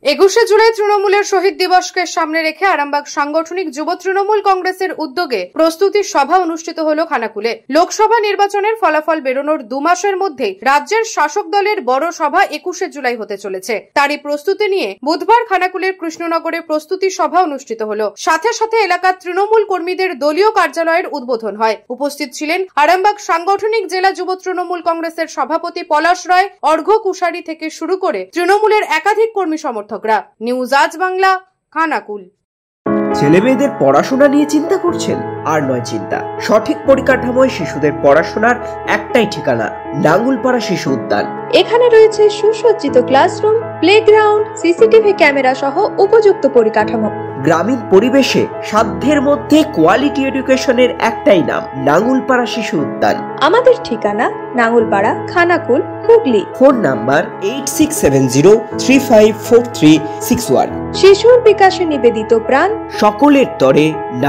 21শে জুলাই তৃণমূলের শহীদ দিবসকে সামনে রেখে আরামবাগ সাংগঠনিক যুব তৃণমূল কংগ্রেসের উদ্যোগে প্রস্তুতি সভা অনুষ্ঠিত হল খানাকুলে। লোকসভা নির্বাচনের ফলাফল বেরোনোর 2 মাসের মধ্যে রাজ্যের শাসক দলের বড় সভা 21শে জুলাই হতে চলেছে। তারই প্রস্তুতি নিয়ে বুধবার খানাকুলের কৃষ্ণনগরে প্রস্তুতি সভা অনুষ্ঠিত হল। সাথে সাথে এলাকার তৃণমূল কর্মীদের দলীয় কার্যালয়ের উদ্বোধন হয়। উপস্থিত ছিলেন আরামবাগ সাংগঠনিক জেলা যুব তৃণমূল কংগ্রেসের সভাপতি পলাশ রায়, অর্ঘ্য কুশারি থেকে শুরু করে তৃণমূলের একাধিক কর্মী সমর্থকরা। নিউজ আজ বাংলা, খানাকুল। ছেলে মেয়েদের পড়াশোনা নিয়ে চিন্তা করছেন? আর নয় চিন্তা, সঠিক পরিকাঠামোয় শিশুদের পড়াশোনার একটাই ঠিকানা, নাঙ্গুলপাড়া শিশু উদ্যান। এখানে রয়েছে সুসজ্জিত ক্লাসরুম, প্লেগ্রাউন্ড, সিসিটিভি ক্যামেরা সহ উপযুক্ত পরিকাঠামো। গ্রামীণ পরিবেশে সাধ্যের মধ্যে কোয়ালিটি এডুকেশনের একটাই নাম, নাঙ্গুলপাড়া শিশু উদ্যান। আমাদের ঠিকানা নাঙ্গুলপাড়া, খানাকুল, হুগলি। Phone number 8670354361। শিশুর বিকাশে নিবেদিত প্রাণ, সকলের তরে